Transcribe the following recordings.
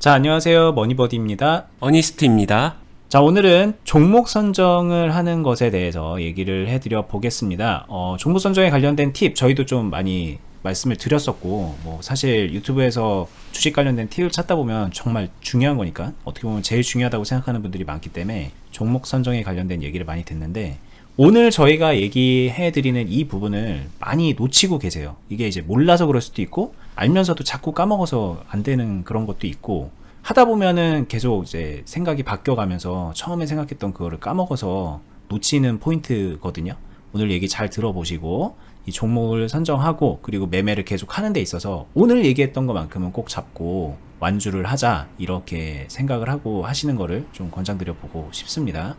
자, 안녕하세요. 머니버디입니다. 어니스트입니다. 자, 오늘은 종목 선정을 하는 것에 대해서 얘기를 해드려 보겠습니다. 종목 선정에 관련된 팁, 저희도 좀 많이 말씀을 드렸었고, 사실 유튜브에서 주식 관련된 팁을 찾다 보면 정말 중요한 거니까, 어떻게 보면 제일 중요하다고 생각하는 분들이 많기 때문에 종목 선정에 관련된 얘기를 많이 듣는데, 오늘 저희가 얘기해드리는 이 부분을 많이 놓치고 계세요. 이게 이제 몰라서 그럴 수도 있고, 알면서도 자꾸 까먹어서 안 되는 그런 것도 있고, 하다 보면은 계속 이제 생각이 바뀌어가면서 처음에 생각했던 그거를 까먹어서 놓치는 포인트거든요. 오늘 얘기 잘 들어보시고, 이 종목을 선정하고, 그리고 매매를 계속 하는 데 있어서 오늘 얘기했던 것만큼은 꼭 잡고 완주를 하자, 이렇게 생각을 하고 하시는 거를 좀 권장드려 보고 싶습니다.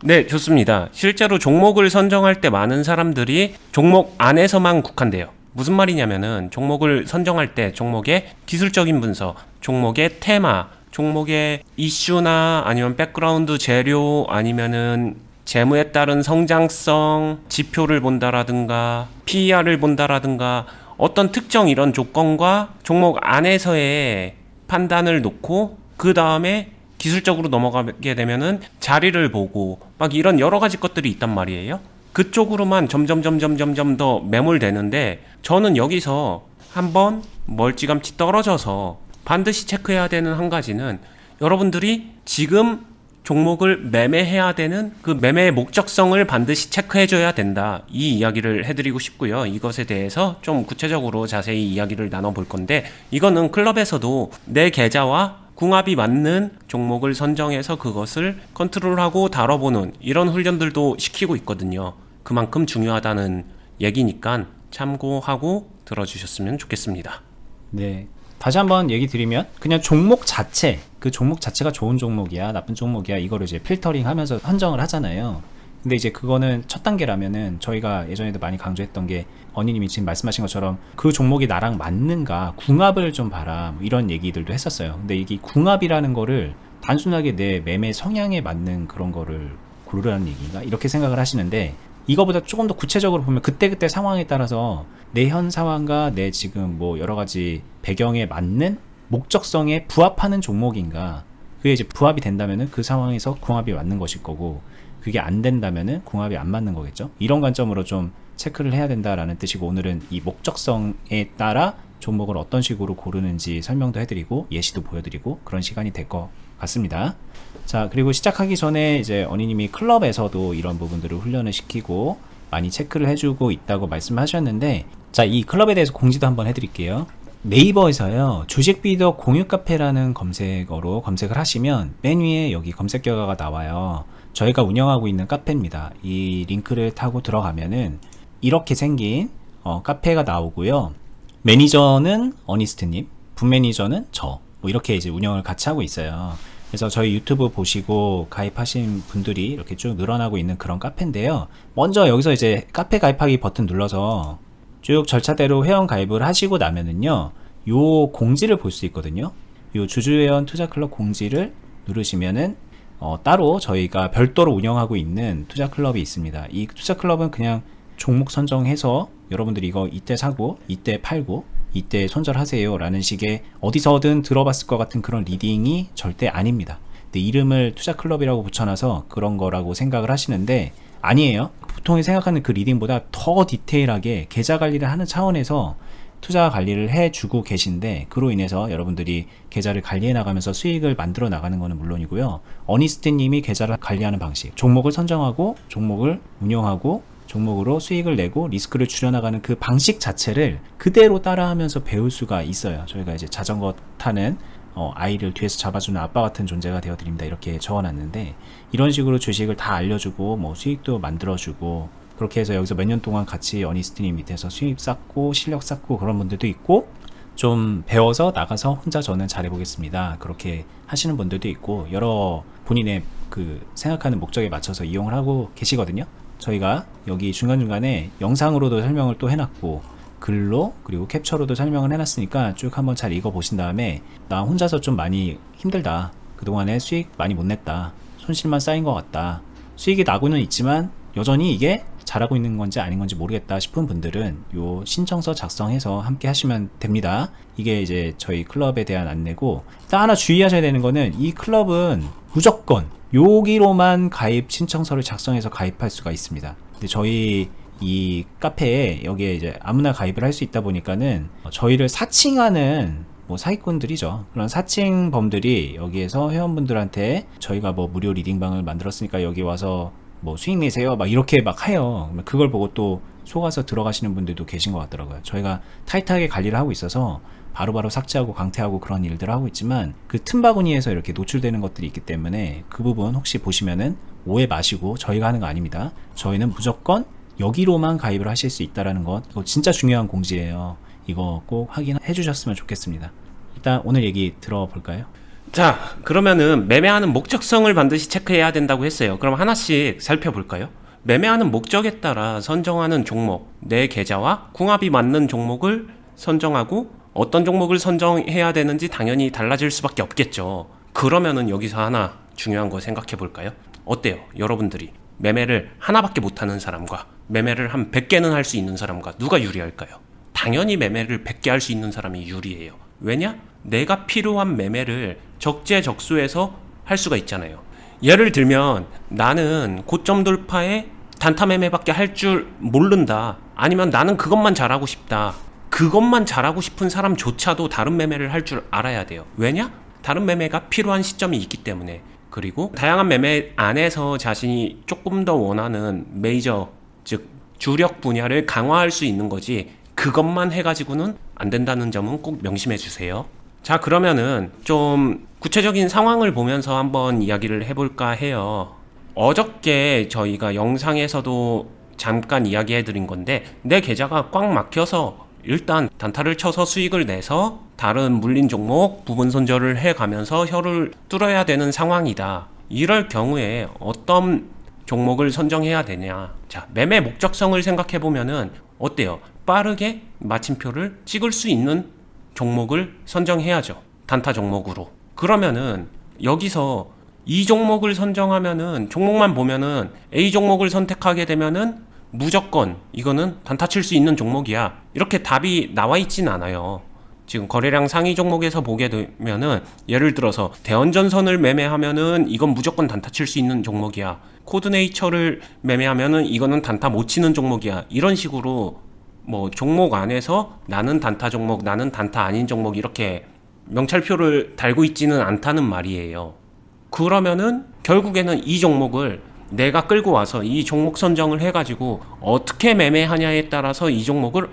네, 좋습니다. 실제로 종목을 선정할 때 많은 사람들이 종목 안에서만 국한돼요. 무슨 말이냐면은 종목을 선정할 때 종목의 기술적인 분석, 종목의 테마, 종목의 이슈나 아니면 백그라운드 재료, 아니면은 재무에 따른 성장성 지표를 본다라든가 PER을 본다라든가 어떤 특정 이런 조건과 종목 안에서의 판단을 놓고 그 다음에 기술적으로 넘어가게 되면은 자리를 보고 막 이런 여러 가지 것들이 있단 말이에요. 그쪽으로만 점점 더 매몰되는데, 저는 여기서 한번 멀찌감치 떨어져서 반드시 체크해야 되는 한 가지는, 여러분들이 지금 종목을 매매해야 되는 그 매매의 목적성을 반드시 체크해줘야 된다, 이 이야기를 해드리고 싶고요. 이것에 대해서 좀 구체적으로 자세히 이야기를 나눠볼 건데, 이거는 클럽에서도 내 계좌와 궁합이 맞는 종목을 선정해서 그것을 컨트롤하고 다뤄보는 이런 훈련들도 시키고 있거든요. 그만큼 중요하다는 얘기니까 참고하고 들어주셨으면 좋겠습니다. 네, 다시 한번 얘기 드리면, 그냥 종목 자체, 그 종목 자체가 좋은 종목이야, 나쁜 종목이야, 이거를 이제 필터링 하면서 선정을 하잖아요. 근데 이제 그거는 첫 단계라면은, 저희가 예전에도 많이 강조했던 게, 언니님이 지금 말씀하신 것처럼 그 종목이 나랑 맞는가, 궁합을 좀 봐라, 이런 얘기들도 했었어요. 근데 이게 궁합이라는 거를 단순하게 내 매매 성향에 맞는 그런 거를 고르라는 얘기인가, 이렇게 생각을 하시는데, 이거보다 조금 더 구체적으로 보면 그때그때 상황에 따라서 내 현 상황과 내 지금 여러 가지 배경에 맞는 목적성에 부합하는 종목인가, 그게 이제 부합이 된다면은 그 상황에서 궁합이 맞는 것일 거고, 그게 안 된다면은 궁합이 안 맞는 거겠죠. 이런 관점으로 좀 체크를 해야 된다라는 뜻이고, 오늘은 이 목적성에 따라 종목을 어떤 식으로 고르는지 설명도 해드리고 예시도 보여드리고 그런 시간이 될 것 같습니다. 자, 그리고 시작하기 전에 이제 언니님이 클럽에서도 이런 부분들을 훈련을 시키고 많이 체크를 해주고 있다고 말씀하셨는데, 자, 이 클럽에 대해서 공지도 한번 해드릴게요. 네이버에서요, 주식비더 공유카페라는 검색어로 검색을 하시면 맨 위에 여기 검색 결과가 나와요. 저희가 운영하고 있는 카페입니다. 이 링크를 타고 들어가면은 이렇게 생긴 카페가 나오고요. 매니저는 어니스트님, 분매니저는 저, 이렇게 이제 운영을 같이 하고 있어요. 그래서 저희 유튜브 보시고 가입하신 분들이 이렇게 쭉 늘어나고 있는 그런 카페인데요. 먼저 여기서 이제 카페 가입하기 버튼 눌러서 쭉 절차대로 회원 가입을 하시고 나면은요, 요 공지를 볼 수 있거든요. 요 주주회원 투자클럽 공지를 누르시면은 따로 저희가 별도로 운영하고 있는 투자클럽이 있습니다. 이 투자클럽은 그냥 종목 선정해서 여러분들이 이거 이때 사고 이때 팔고 이때 손절하세요 라는 식의 어디서든 들어봤을 것 같은 그런 리딩이 절대 아닙니다. 근데 이름을 투자클럽이라고 붙여놔서 그런 거라고 생각을 하시는데, 아니에요. 보통 생각하는 그 리딩보다 더 디테일하게 계좌 관리를 하는 차원에서 투자 관리를 해주고 계신데, 그로 인해서 여러분들이 계좌를 관리해 나가면서 수익을 만들어 나가는 것은 물론이고요, 어니스트님이 계좌를 관리하는 방식, 종목을 선정하고 종목을 운영하고 종목으로 수익을 내고 리스크를 줄여나가는 그 방식 자체를 그대로 따라하면서 배울 수가 있어요. 저희가 이제 자전거 타는 아이를 뒤에서 잡아주는 아빠 같은 존재가 되어드립니다, 이렇게 적어놨는데, 이런 식으로 주식을 다 알려주고 수익도 만들어주고, 그렇게 해서 여기서 몇 년 동안 같이 어니스트님 밑에서 수입 쌓고 실력 쌓고 그런 분들도 있고, 좀 배워서 나가서 혼자 저는 잘해보겠습니다, 그렇게 하시는 분들도 있고, 여러 본인의 그 생각하는 목적에 맞춰서 이용을 하고 계시거든요. 저희가 여기 중간중간에 영상으로도 설명을 또 해놨고 글로 그리고 캡처로도 설명을 해놨으니까 쭉 한번 잘 읽어보신 다음에, 나 혼자서 좀 많이 힘들다, 그동안에 수익 많이 못 냈다, 손실만 쌓인 것 같다, 수익이 나고는 있지만 여전히 이게 잘하고 있는 건지 아닌 건지 모르겠다 싶은 분들은 요 신청서 작성해서 함께 하시면 됩니다. 이게 이제 저희 클럽에 대한 안내고, 일단 하나 주의하셔야 되는 거는 이 클럽은 무조건 여기로만 가입 신청서를 작성해서 가입할 수가 있습니다. 근데 저희 이 카페에 여기에 이제 아무나 가입을 할 수 있다 보니까는 저희를 사칭하는 뭐 사기꾼들이죠. 그런 사칭범들이 여기에서 회원분들한테 저희가 뭐 무료 리딩방을 만들었으니까 여기 와서 뭐 수익 내세요 막 이렇게 막 해요. 그걸 보고 또 속아서 들어가시는 분들도 계신 것 같더라고요. 저희가 타이트하게 관리를 하고 있어서 바로바로 삭제하고 강퇴하고 그런 일들을 하고 있지만, 그 틈바구니에서 이렇게 노출되는 것들이 있기 때문에 그 부분 혹시 보시면은 오해 마시고, 저희가 하는 거 아닙니다. 저희는 무조건 여기로만 가입을 하실 수 있다라는 것, 이거 진짜 중요한 공지예요. 이거 꼭 확인해 주셨으면 좋겠습니다. 일단 오늘 얘기 들어볼까요? 자, 그러면은 매매하는 목적성을 반드시 체크해야 된다고 했어요. 그럼 하나씩 살펴볼까요? 매매하는 목적에 따라 선정하는 종목, 내 계좌와 궁합이 맞는 종목을 선정하고, 어떤 종목을 선정해야 되는지 당연히 달라질 수밖에 없겠죠. 그러면은 여기서 하나 중요한 거 생각해 볼까요? 어때요? 여러분들이 매매를 하나밖에 못하는 사람과 매매를 한 100개는 할 수 있는 사람과 누가 유리할까요? 당연히 매매를 100개 할 수 있는 사람이 유리해요. 왜냐? 내가 필요한 매매를 적재적소에서 할 수가 있잖아요. 예를 들면 나는 고점 돌파에 단타 매매밖에 할 줄 모른다, 아니면 나는 그것만 잘하고 싶다, 그것만 잘하고 싶은 사람조차도 다른 매매를 할 줄 알아야 돼요. 왜냐? 다른 매매가 필요한 시점이 있기 때문에. 그리고 다양한 매매 안에서 자신이 조금 더 원하는 메이저, 즉 주력 분야를 강화할 수 있는 거지, 그것만 해가지고는 안 된다는 점은 꼭 명심해 주세요. 자, 그러면은 좀 구체적인 상황을 보면서 한번 이야기를 해볼까 해요. 어저께 저희가 영상에서도 잠깐 이야기해 드린 건데, 내 계좌가 꽉 막혀서 일단 단타를 쳐서 수익을 내서 다른 물린 종목 부분 손절을 해가면서 혀를 뚫어야 되는 상황이다. 이럴 경우에 어떤 종목을 선정해야 되냐. 자, 매매 목적성을 생각해 보면은 어때요? 빠르게 마침표를 찍을 수 있는 종목을 선정해야죠. 단타 종목으로. 그러면은 여기서 이 종목을 선정하면은, 종목만 보면은 A 종목을 선택하게 되면은 무조건 이거는 단타 칠 수 있는 종목이야, 이렇게 답이 나와 있진 않아요. 지금 거래량 상위 종목에서 보게 되면은, 예를 들어서 대원전선을 매매하면은 이건 무조건 단타 칠 수 있는 종목이야, 코드네이처를 매매하면은 이거는 단타 못 치는 종목이야, 이런 식으로 뭐 종목 안에서 나는 단타 종목, 나는 단타 아닌 종목, 이렇게 명찰표를 달고 있지는 않다는 말이에요. 그러면은 결국에는 이 종목을 내가 끌고 와서 이 종목 선정을 해가지고 어떻게 매매하냐에 따라서 이 종목을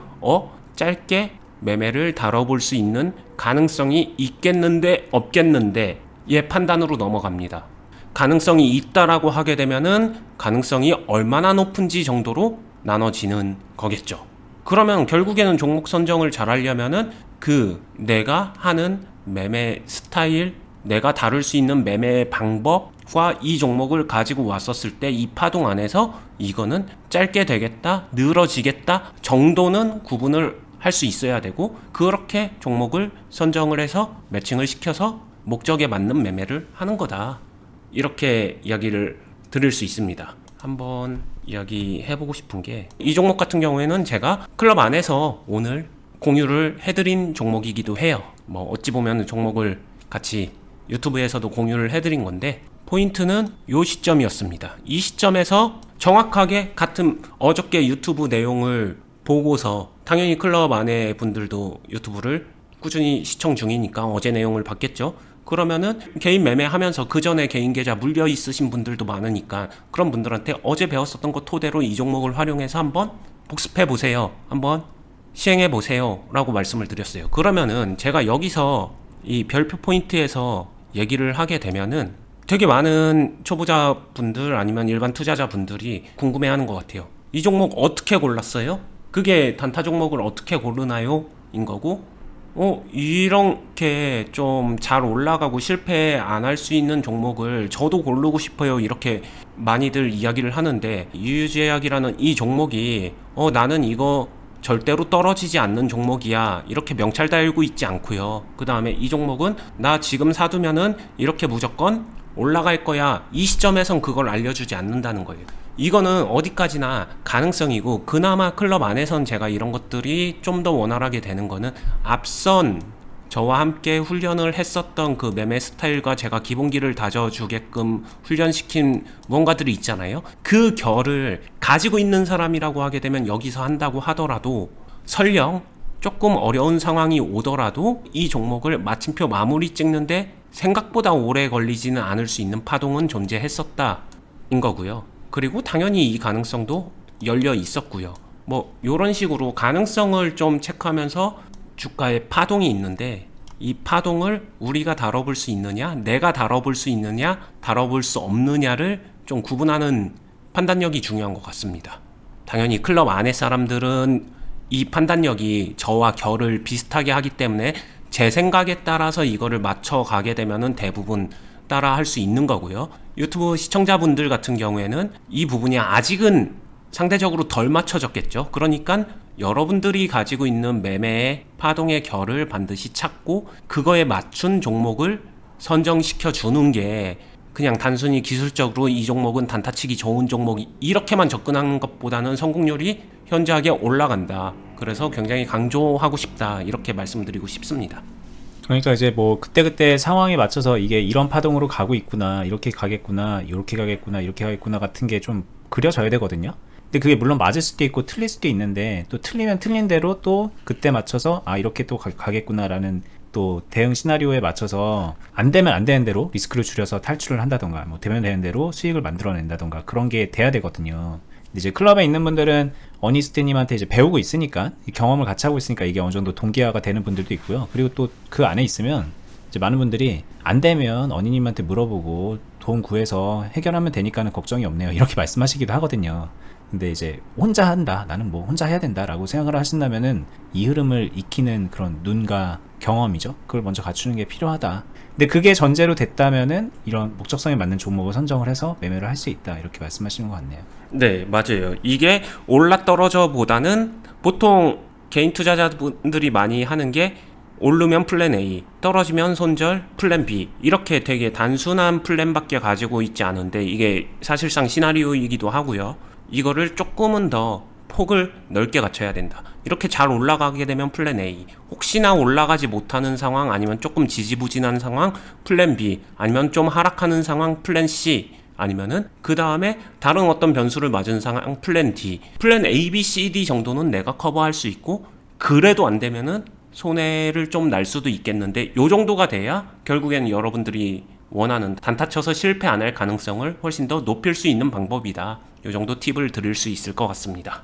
짧게 매매를 다뤄볼 수 있는 가능성이 있겠는데 없겠는데 의 판단으로 넘어갑니다. 가능성이 있다라고 하게 되면은 가능성이 얼마나 높은지 정도로 나눠지는 거겠죠. 그러면 결국에는 종목 선정을 잘 하려면은 내가 하는 매매 스타일, 내가 다룰 수 있는 매매 방법과 이 종목을 가지고 왔었을 때 이 파동 안에서 이거는 짧게 되겠다, 늘어지겠다 정도는 구분을 할 수 있어야 되고, 그렇게 종목을 선정을 해서 매칭을 시켜서 목적에 맞는 매매를 하는 거다, 이렇게 이야기를 드릴 수 있습니다. 한번 이야기해보고 싶은 게, 이 종목 같은 경우에는 제가 클럽 안에서 오늘 공유를 해드린 종목이기도 해요. 뭐 어찌 보면 종목을 같이 유튜브에서도 공유를 해드린 건데, 포인트는 이 시점이었습니다. 이 시점에서 정확하게 같은 어저께 유튜브 내용을 보고서, 당연히 클럽 안에 분들도 유튜브를 꾸준히 시청 중이니까 어제 내용을 봤겠죠. 그러면은 개인 매매하면서 그 전에 개인 계좌 물려 있으신 분들도 많으니까 그런 분들한테 어제 배웠었던 것 토대로 이 종목을 활용해서 한번 복습해 보세요, 한번 시행해 보세요 라고 말씀을 드렸어요. 그러면은 제가 여기서 이 별표 포인트에서 얘기를 하게 되면은 되게 많은 초보자 분들 아니면 일반 투자자 분들이 궁금해하는 것 같아요. 이 종목 어떻게 골랐어요? 그게 단타 종목을 어떻게 고르나요? 인 거고, 이렇게 좀 잘 올라가고 실패 안 할 수 있는 종목을 저도 고르고 싶어요, 이렇게 많이들 이야기를 하는데, 유유제약이라는 이 종목이 나는 이거 절대로 떨어지지 않는 종목이야, 이렇게 명찰 달고 있지 않고요. 그 다음에 이 종목은 나 지금 사두면은 이렇게 무조건 올라갈 거야, 이 시점에선 그걸 알려주지 않는다는 거예요. 이거는 어디까지나 가능성이고, 그나마 클럽 안에선 제가 이런 것들이 좀 더 원활하게 되는 거는 앞선 저와 함께 훈련을 했었던 그 매매 스타일과 제가 기본기를 다져주게끔 훈련시킨 무언가들이 있잖아요. 그 결을 가지고 있는 사람이라고 하게 되면 여기서 한다고 하더라도 설령 조금 어려운 상황이 오더라도 이 종목을 마침표 마무리 찍는데 생각보다 오래 걸리지는 않을 수 있는 파동은 존재했었다 인 거고요. 그리고 당연히 이 가능성도 열려 있었고요. 뭐 요런 식으로 가능성을 좀 체크하면서 주가에 파동이 있는데, 이 파동을 우리가 다뤄볼 수 있느냐, 내가 다뤄볼 수 있느냐, 다뤄볼 수 없느냐를 좀 구분하는 판단력이 중요한 것 같습니다. 당연히 클럽 안에 사람들은 이 판단력이 저와 결을 비슷하게 하기 때문에 제 생각에 따라서 이거를 맞춰가게 되면은 대부분 따라 할 수 있는 거고요. 유튜브 시청자분들 같은 경우에는 이 부분이 아직은 상대적으로 덜 맞춰졌겠죠. 그러니까 여러분들이 가지고 있는 매매의 파동의 결을 반드시 찾고 그거에 맞춘 종목을 선정시켜 주는 게, 그냥 단순히 기술적으로 이 종목은 단타치기 좋은 종목 이렇게만 접근하는 것보다는 성공률이 현저하게 올라간다. 그래서 굉장히 강조하고 싶다, 이렇게 말씀드리고 싶습니다. 그러니까 이제 뭐 그때그때 상황에 맞춰서 이게 이런 파동으로 가고 있구나, 이렇게 가겠구나, 이렇게 가겠구나, 이렇게 가겠구나 같은 게 좀 그려져야 되거든요. 근데 그게 물론 맞을 수도 있고 틀릴 수도 있는데, 또 틀리면 틀린 대로 또 그때 맞춰서 아 이렇게 또 가겠구나 라는 또 대응 시나리오에 맞춰서 안 되면 안 되는 대로 리스크를 줄여서 탈출을 한다던가, 뭐 되면 되는 대로 수익을 만들어낸다던가, 그런 게 돼야 되거든요. 근데 이제 클럽에 있는 분들은 어니스트님한테 이제 배우고 있으니까, 경험을 같이 하고 있으니까 이게 어느 정도 동기화가 되는 분들도 있고요. 그리고 또 그 안에 있으면 이제 많은 분들이 안 되면 어니님한테 물어보고 돈 구해서 해결하면 되니까는 걱정이 없네요, 이렇게 말씀하시기도 하거든요. 근데 이제 혼자 한다, 나는 뭐 혼자 해야 된다 라고 생각을 하신다면은 이 흐름을 익히는 그런 눈과 경험이죠, 그걸 먼저 갖추는 게 필요하다. 근데 그게 전제로 됐다면은 이런 목적성에 맞는 종목을 선정을 해서 매매를 할 수 있다, 이렇게 말씀하시는 것 같네요. 네, 맞아요. 이게 올라 떨어져 보다는 보통 개인 투자자분들이 많이 하는 게 오르면 플랜 A, 떨어지면 손절 플랜 B, 이렇게 되게 단순한 플랜밖에 가지고 있지 않은데, 이게 사실상 시나리오이기도 하고요. 이거를 조금은 더 폭을 넓게 갖춰야 된다. 이렇게 잘 올라가게 되면 플랜 A, 혹시나 올라가지 못하는 상황, 아니면 조금 지지부진한 상황 플랜 B, 아니면 좀 하락하는 상황 플랜 C, 아니면은 그 다음에 다른 어떤 변수를 맞은 상황 플랜 D, 플랜 A, B, C, D 정도는 내가 커버할 수 있고, 그래도 안 되면은 손해를 좀 날 수도 있겠는데, 요 정도가 돼야 결국에는 여러분들이 원하는 단타 쳐서 실패 안 할 가능성을 훨씬 더 높일 수 있는 방법이다. 요 정도 팁을 드릴 수 있을 것 같습니다.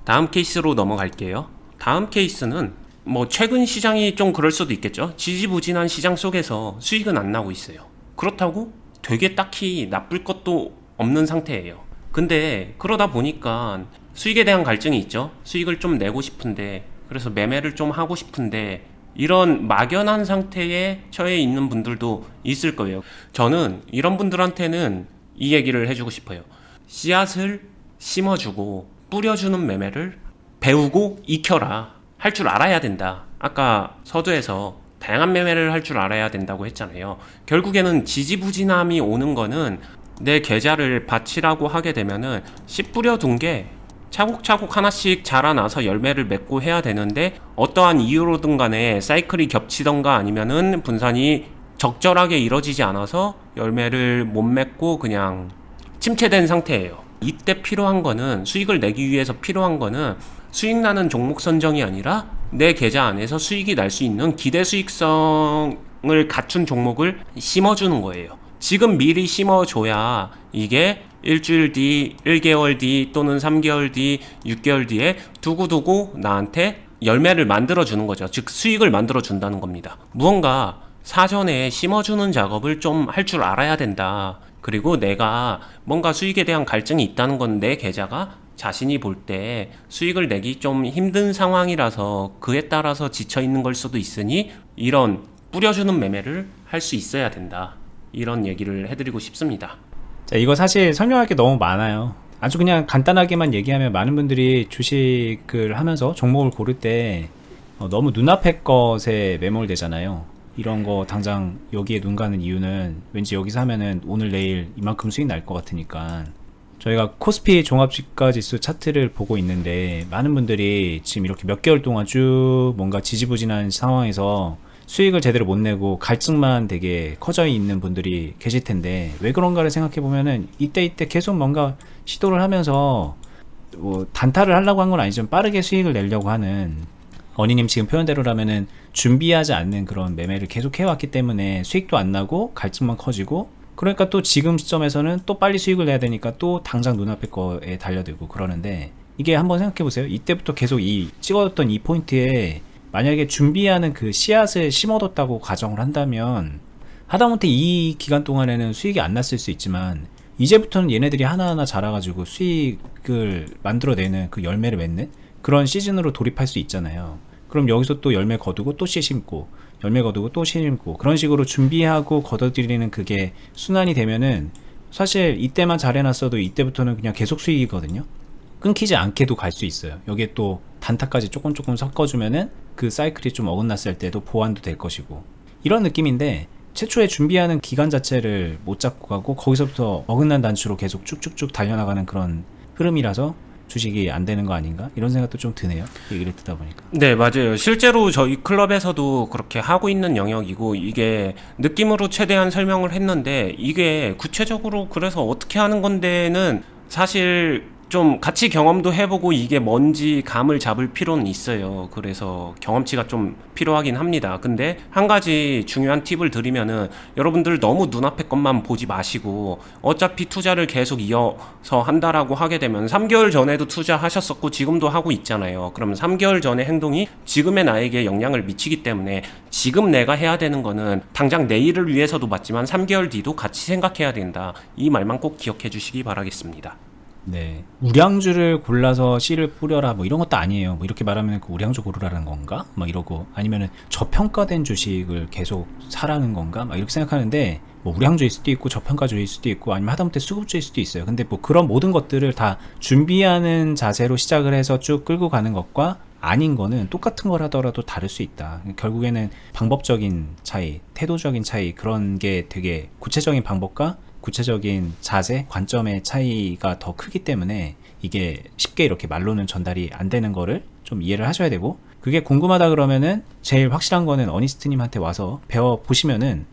다음 케이스로 넘어갈게요. 다음 케이스는 뭐 최근 시장이 좀 그럴 수도 있겠죠. 지지부진한 시장 속에서 수익은 안 나고 있어요. 그렇다고 되게 딱히 나쁠 것도 없는 상태예요. 근데 그러다 보니까 수익에 대한 갈증이 있죠. 수익을 좀 내고 싶은데, 그래서 매매를 좀 하고 싶은데, 이런 막연한 상태에 처해 있는 분들도 있을 거예요. 저는 이런 분들한테는 이 얘기를 해주고 싶어요. 씨앗을 심어주고 뿌려주는 매매를 배우고 익혀라. 할 줄 알아야 된다. 아까 서두에서 다양한 매매를 할 줄 알아야 된다고 했잖아요. 결국에는 지지부진함이 오는 거는 내 계좌를 바치라고 하게 되면은 씨 뿌려둔 게 차곡차곡 하나씩 자라나서 열매를 맺고 해야 되는데, 어떠한 이유로든 간에 사이클이 겹치던가 아니면은 분산이 적절하게 이루어지지 않아서 열매를 못 맺고 그냥 침체된 상태예요. 이때 필요한 거는, 수익을 내기 위해서 필요한 거는 수익 나는 종목 선정이 아니라 내 계좌 안에서 수익이 날 수 있는 기대 수익성을 갖춘 종목을 심어주는 거예요. 지금 미리 심어줘야 이게 일주일 뒤, 1개월 뒤 또는 3개월 뒤, 6개월 뒤에 두고두고 나한테 열매를 만들어주는 거죠. 즉 수익을 만들어준다는 겁니다. 무언가 사전에 심어주는 작업을 좀 할 줄 알아야 된다. 그리고 내가 뭔가 수익에 대한 갈증이 있다는 건 내 계좌가 자신이 볼 때 수익을 내기 좀 힘든 상황이라서 그에 따라서 지쳐있는 걸 수도 있으니 이런 뿌려주는 매매를 할 수 있어야 된다. 이런 얘기를 해드리고 싶습니다. 자, 이거 사실 설명할 게 너무 많아요. 아주 그냥 간단하게만 얘기하면, 많은 분들이 주식을 하면서 종목을 고를 때 너무 눈앞의 것에 매몰되잖아요. 이런 거 당장 여기에 눈 가는 이유는 왠지 여기서 하면은 오늘 내일 이만큼 수익 날 것 같으니까 저희가 코스피 종합주가지수 차트를 보고 있는데 많은 분들이 지금 이렇게 몇 개월 동안 쭉 뭔가 지지부진한 상황에서 수익을 제대로 못 내고 갈증만 되게 커져 있는 분들이 계실 텐데 왜 그런가를 생각해 보면은 이때 계속 뭔가 시도를 하면서 뭐 단타를 하려고 한 건 아니지만 빠르게 수익을 내려고 하는, 어니님 지금 표현대로라면은 준비하지 않는 그런 매매를 계속 해왔기 때문에 수익도 안 나고 갈증만 커지고, 그러니까 또 지금 시점에서는 또 빨리 수익을 내야 되니까 또 당장 눈앞에 거에 달려들고 그러는데, 이게 한번 생각해 보세요. 이때부터 계속 이 찍어뒀던 이 포인트에 만약에 준비하는 그 씨앗을 심어뒀다고 가정을 한다면 하다못해 이 기간 동안에는 수익이 안 났을 수 있지만 이제부터는 얘네들이 하나하나 자라가지고 수익을 만들어내는 그 열매를 맺는 그런 시즌으로 돌입할 수 있잖아요. 그럼 여기서 또 열매 거두고 또 씨 심고, 열매 거두고 또 씨 심고, 그런 식으로 준비하고 걷어들이는 그게 순환이 되면은 사실 이때만 잘해놨어도 이때부터는 그냥 계속 수익이거든요. 끊기지 않게도 갈 수 있어요. 여기에 또 단타까지 조금 섞어주면은 그 사이클이 좀 어긋났을 때도 보완도 될 것이고, 이런 느낌인데 최초에 준비하는 기간 자체를 못 잡고 가고 거기서부터 어긋난 단추로 계속 쭉쭉쭉 달려나가는 그런 흐름이라서 주식이 안 되는 거 아닌가, 이런 생각도 좀 드네요, 얘기를 듣다 보니까. 네, 맞아요. 실제로 저희 클럽에서도 그렇게 하고 있는 영역이고, 이게 느낌으로 최대한 설명을 했는데 이게 구체적으로 그래서 어떻게 하는 건데는 사실 좀 같이 경험도 해보고 이게 뭔지 감을 잡을 필요는 있어요. 그래서 경험치가 좀 필요하긴 합니다. 근데 한 가지 중요한 팁을 드리면은, 여러분들 너무 눈앞에 것만 보지 마시고 어차피 투자를 계속 이어서 한다라고 하게 되면 3개월 전에도 투자하셨었고 지금도 하고 있잖아요. 그러면 3개월 전의 행동이 지금의 나에게 영향을 미치기 때문에 지금 내가 해야 되는 거는 당장 내일을 위해서도 맞지만 3개월 뒤도 같이 생각해야 된다. 이 말만 꼭 기억해 주시기 바라겠습니다. 네, 우량주를 골라서 씨를 뿌려라 뭐 이런 것도 아니에요. 뭐 이렇게 말하면 그 우량주 고르라는 건가? 막 이러고, 아니면은 저평가된 주식을 계속 사라는 건가? 막 이렇게 생각하는데, 뭐 우량주일 수도 있고 저평가주일 수도 있고 아니면 하다못해 수급주일 수도 있어요. 근데 뭐 그런 모든 것들을 다 준비하는 자세로 시작을 해서 쭉 끌고 가는 것과 아닌 거는 똑같은 걸 하더라도 다를 수 있다. 결국에는 방법적인 차이, 태도적인 차이, 그런 게 되게 구체적인 방법과 구체적인 자세, 관점의 차이가 더 크기 때문에 이게 쉽게 이렇게 말로는 전달이 안 되는 거를 좀 이해를 하셔야 되고, 그게 궁금하다 그러면은 제일 확실한 거는 어니스트님한테 와서 배워보시면은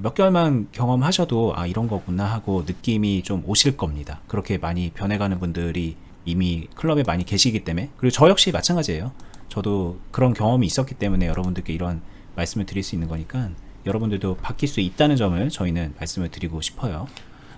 몇 개월만 경험하셔도 아 이런 거구나 하고 느낌이 좀 오실 겁니다. 그렇게 많이 변해가는 분들이 이미 클럽에 많이 계시기 때문에. 그리고 저 역시 마찬가지예요. 저도 그런 경험이 있었기 때문에 여러분들께 이런 말씀을 드릴 수 있는 거니까 여러분들도 바뀔 수 있다는 점을 저희는 말씀을 드리고 싶어요.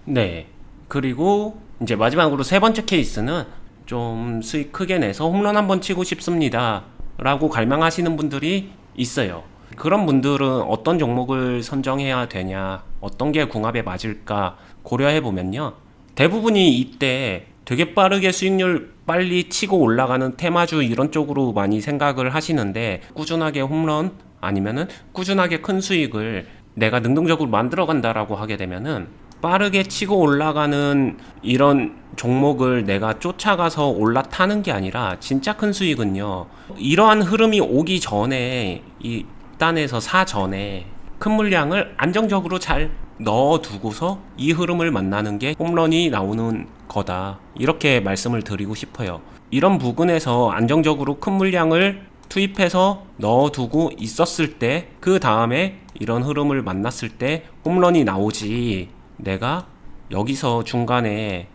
네. 그리고 이제 마지막으로 세 번째 케이스는 좀 수익 크게 내서 홈런 한번 치고 싶습니다 라고 갈망하시는 분들이 있어요. 그런 분들은 어떤 종목을 선정해야 되냐, 어떤 게 궁합에 맞을까 고려해 보면요, 대부분이 이때 되게 빠르게 수익률 빨리 치고 올라가는 테마주 이런 쪽으로 많이 생각을 하시는데, 꾸준하게 홈런 아니면은 꾸준하게 큰 수익을 내가 능동적으로 만들어 간다라고 하게 되면은 빠르게 치고 올라가는 이런 종목을 내가 쫓아가서 올라타는 게 아니라, 진짜 큰 수익은요, 이러한 흐름이 오기 전에, 이 단에서 사전에 큰 물량을 안정적으로 잘 넣어두고서 이 흐름을 만나는 게 홈런이 나오는 거다, 이렇게 말씀을 드리고 싶어요. 이런 부분에서 안정적으로 큰 물량을 투입해서 넣어두고 있었을 때, 그 다음에 이런 흐름을 만났을 때 홈런이 나오지, 내가 여기서 중간에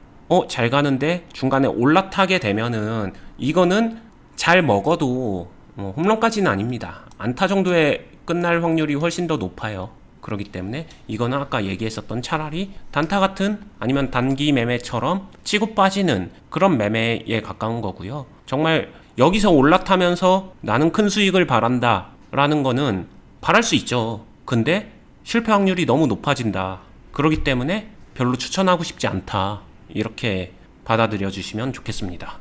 잘 가는데 중간에 올라타게 되면은 이거는 잘 먹어도 홈런까지는 아닙니다. 안타 정도에 끝날 확률이 훨씬 더 높아요. 그렇기 때문에 이거는 아까 얘기했었던 차라리 단타 같은, 아니면 단기 매매처럼 치고 빠지는 그런 매매에 가까운 거고요. 정말 여기서 올라타면서 나는 큰 수익을 바란다 라는 거는 바랄 수 있죠. 근데 실패 확률이 너무 높아진다. 그렇기 때문에 별로 추천하고 싶지 않다, 이렇게 받아들여 주시면 좋겠습니다.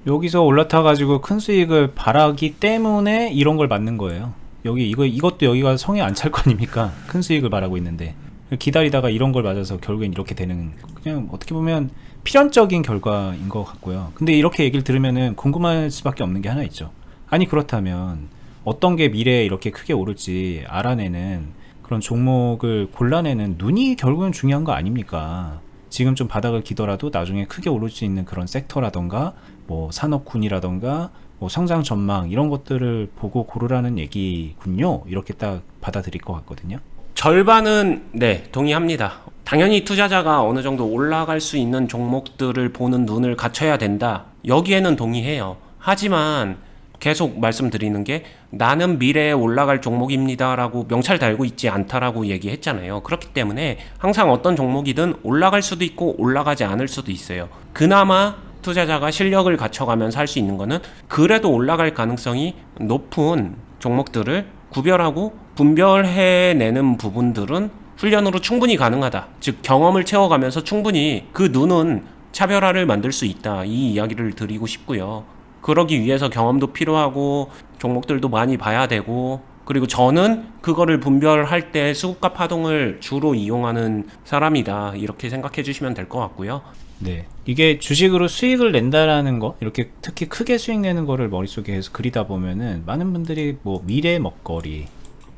여기서 올라타 가지고 큰 수익을 바라기 때문에 이런 걸 맞는 거예요. 이것도 여기가 성에 안 찰 거 아닙니까? 큰 수익을 바라고 있는데 기다리다가 이런 걸 맞아서 결국엔 이렇게 되는, 그냥 어떻게 보면 필연적인 결과인 것 같고요. 근데 이렇게 얘기를 들으면은 궁금할 수밖에 없는 게 하나 있죠. 아니 그렇다면 어떤 게 미래에 이렇게 크게 오를지 알아내는 그런 종목을 골라내는 눈이 결국은 중요한 거 아닙니까? 지금 좀 바닥을 기더라도 나중에 크게 오를 수 있는 그런 섹터라던가 뭐 산업군이라던가 뭐 성장 전망 이런 것들을 보고 고르라는 얘기군요. 이렇게 딱 받아들일 것 같거든요. 절반은 네, 동의합니다. 당연히 투자자가 어느 정도 올라갈 수 있는 종목들을 보는 눈을 갖춰야 된다. 여기에는 동의해요. 하지만 계속 말씀드리는 게 나는 미래에 올라갈 종목입니다 라고 명찰 달고 있지 않다라고 얘기했잖아요. 그렇기 때문에 항상 어떤 종목이든 올라갈 수도 있고 올라가지 않을 수도 있어요. 그나마 투자자가 실력을 갖춰가면서 할 수 있는 거는 그래도 올라갈 가능성이 높은 종목들을 구별하고 분별해내는 부분들은 훈련으로 충분히 가능하다. 즉 경험을 채워가면서 충분히 그 눈은 차별화를 만들 수 있다. 이 이야기를 드리고 싶고요. 그러기 위해서 경험도 필요하고 종목들도 많이 봐야 되고, 그리고 저는 그거를 분별할 때 수급과 파동을 주로 이용하는 사람이다. 이렇게 생각해 주시면 될 것 같고요. 네, 이게 주식으로 수익을 낸다라는 거, 이렇게 특히 크게 수익 내는 거를 머릿속에 해서 그리다 보면은 많은 분들이 뭐 미래 먹거리,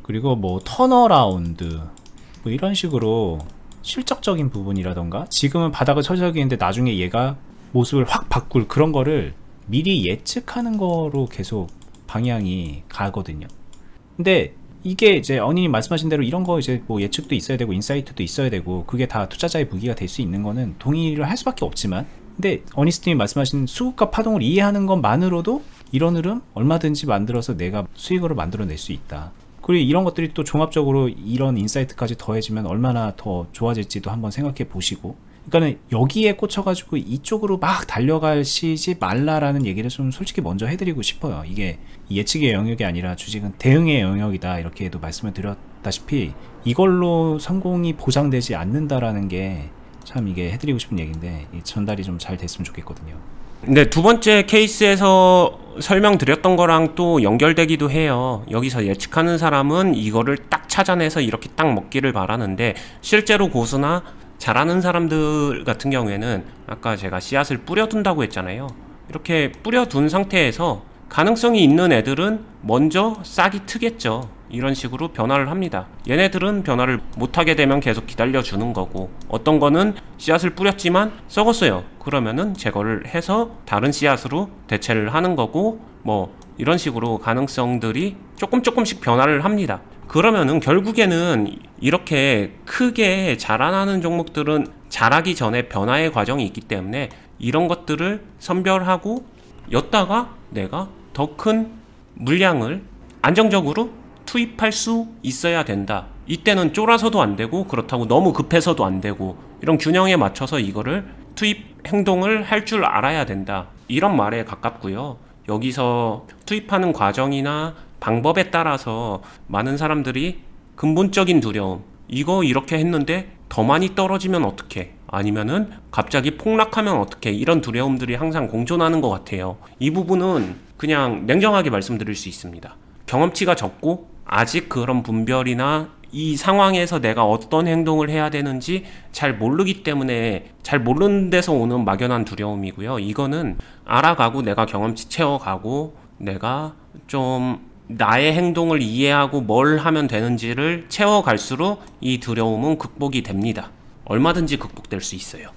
그리고 뭐 턴어라운드 뭐 이런 식으로 실적적인 부분이라던가 지금은 바닥을 쳐저기는데 나중에 얘가 모습을 확 바꿀 그런 거를 미리 예측하는 거로 계속 방향이 가거든요. 근데 이게 이제 언니님 말씀하신 대로 이런 거 이제 뭐 예측도 있어야 되고 인사이트도 있어야 되고 그게 다 투자자의 무기가 될 수 있는 거는 동의를 할 수밖에 없지만, 근데 어니스트님 말씀하신 수급과 파동을 이해하는 것만으로도 이런 흐름 얼마든지 만들어서 내가 수익으로 만들어낼 수 있다. 그리고 이런 것들이 또 종합적으로 이런 인사이트까지 더해지면 얼마나 더 좋아질지도 한번 생각해 보시고, 그러니까는 여기에 꽂혀가지고 이쪽으로 막 달려가시지 말라라는 얘기를 좀 솔직히 먼저 해드리고 싶어요. 이게 예측의 영역이 아니라 주식은 대응의 영역이다, 이렇게도 말씀을 드렸다시피 이걸로 성공이 보장되지 않는다라는 게 참 이게 해드리고 싶은 얘기인데 전달이 좀 잘 됐으면 좋겠거든요. 네, 두 번째 케이스에서 설명드렸던 거랑 또 연결되기도 해요. 여기서 예측하는 사람은 이거를 딱 찾아내서 이렇게 딱 먹기를 바라는데, 실제로 고수나 잘하는 사람들 같은 경우에는 아까 제가 씨앗을 뿌려둔다고 했잖아요. 이렇게 뿌려둔 상태에서 가능성이 있는 애들은 먼저 싹이 트겠죠. 이런 식으로 변화를 합니다. 얘네들은 변화를 못하게 되면 계속 기다려주는 거고, 어떤 거는 씨앗을 뿌렸지만 썩었어요. 그러면은 제거를 해서 다른 씨앗으로 대체를 하는 거고, 뭐 이런 식으로 가능성들이 조금씩 변화를 합니다. 그러면은 결국에는 이렇게 크게 자라나는 종목들은 자라기 전에 변화의 과정이 있기 때문에 이런 것들을 선별하고 였다가 내가 더 큰 물량을 안정적으로 투입할 수 있어야 된다. 이때는 쫄아서도 안 되고 그렇다고 너무 급해서도 안 되고, 이런 균형에 맞춰서 이거를 투입 행동을 할 줄 알아야 된다. 이런 말에 가깝고요. 여기서 투입하는 과정이나 방법에 따라서 많은 사람들이 근본적인 두려움, 이거 이렇게 했는데 더 많이 떨어지면 어떡해, 아니면은 갑자기 폭락하면 어떡해, 이런 두려움들이 항상 공존하는 것 같아요. 이 부분은 그냥 냉정하게 말씀드릴 수 있습니다. 경험치가 적고 아직 그런 분별이나 이 상황에서 내가 어떤 행동을 해야 되는지 잘 모르기 때문에 잘 모르는 데서 오는 막연한 두려움이고요. 이거는 알아가고 내가 경험치 채워가고 내가 좀 나의 행동을 이해하고 뭘 하면 되는지를 채워갈수록 이 두려움은 극복이 됩니다. 얼마든지 극복될 수 있어요.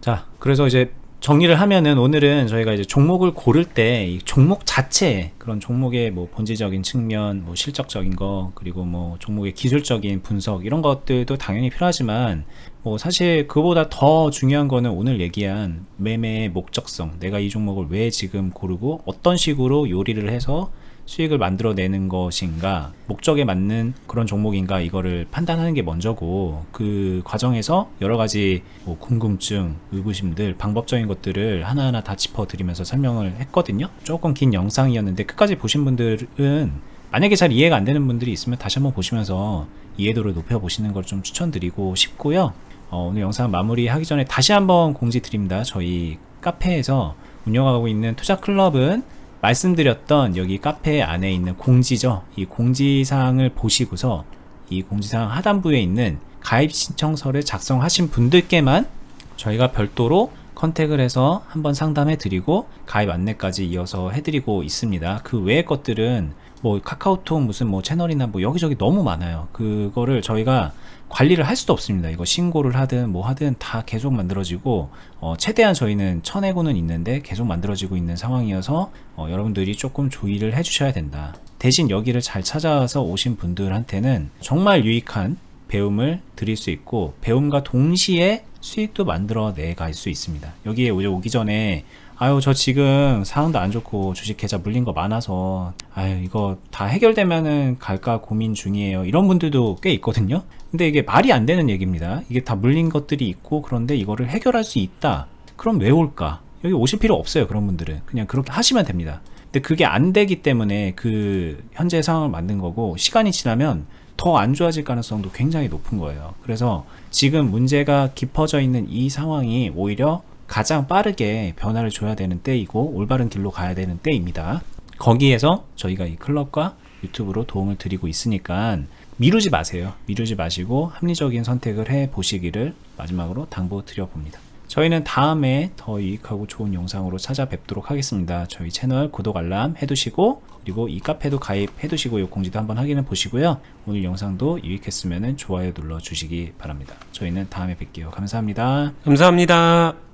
자, 그래서 이제 정리를 하면은 오늘은 저희가 이제 종목을 고를 때 이 종목 자체, 그런 종목의 뭐 본질적인 측면, 뭐 실적적인 거, 그리고 뭐 종목의 기술적인 분석, 이런 것들도 당연히 필요하지만 뭐 사실 그보다 더 중요한 거는 오늘 얘기한 매매의 목적성, 내가 이 종목을 왜 지금 고르고 어떤 식으로 요리를 해서 수익을 만들어내는 것인가, 목적에 맞는 그런 종목인가, 이거를 판단하는 게 먼저고, 그 과정에서 여러가지 뭐 궁금증, 의구심들, 방법적인 것들을 하나하나 다 짚어드리면서 설명을 했거든요. 조금 긴 영상이었는데 끝까지 보신 분들은, 만약에 잘 이해가 안 되는 분들이 있으면 다시 한번 보시면서 이해도를 높여보시는 걸 좀 추천드리고 싶고요. 오늘 영상 마무리하기 전에 다시 한번 공지 드립니다. 저희 카페에서 운영하고 있는 투자클럽은 말씀드렸던 여기 카페 안에 있는 공지죠. 이 공지사항을 보시고서 이 공지사항 하단부에 있는 가입 신청서를 작성하신 분들께만 저희가 별도로 컨택을 해서 한번 상담해 드리고 가입 안내까지 이어서 해드리고 있습니다. 그 외의 것들은 뭐 카카오톡 무슨 뭐 채널이나 뭐 여기저기 너무 많아요. 그거를 저희가 관리를 할 수도 없습니다. 이거 신고를 하든 뭐 하든 다 계속 만들어지고 최대한 저희는 쳐내고는 있는데 계속 만들어지고 있는 상황이어서 여러분들이 조금 주의를 해주셔야 된다. 대신 여기를 잘 찾아와서 오신 분들한테는 정말 유익한 배움을 드릴 수 있고 배움과 동시에 수익도 만들어내 갈 수 있습니다. 여기에 오기 전에 아유 저 지금 상황도 안 좋고 주식 계좌 물린 거 많아서 아유 이거 다 해결되면은 갈까 고민 중이에요, 이런 분들도 꽤 있거든요. 근데 이게 말이 안 되는 얘기입니다. 이게 다 물린 것들이 있고 그런데 이거를 해결할 수 있다, 그럼 왜 올까? 여기 오실 필요 없어요. 그런 분들은 그냥 그렇게 하시면 됩니다. 근데 그게 안 되기 때문에 그 현재 상황을 만든 거고, 시간이 지나면 더 안 좋아질 가능성도 굉장히 높은 거예요. 그래서 지금 문제가 깊어져 있는 이 상황이 오히려 가장 빠르게 변화를 줘야 되는 때이고 올바른 길로 가야 되는 때입니다. 거기에서 저희가 이 클럽과 유튜브로 도움을 드리고 있으니까 미루지 마세요. 미루지 마시고 합리적인 선택을 해 보시기를 마지막으로 당부 드려봅니다. 저희는 다음에 더 유익하고 좋은 영상으로 찾아뵙도록 하겠습니다. 저희 채널 구독 알람 해두시고, 그리고 이 카페도 가입해 두시고 이 공지도 한번 확인해 보시고요. 오늘 영상도 유익했으면 좋아요 눌러 주시기 바랍니다. 저희는 다음에 뵐게요. 감사합니다. 감사합니다.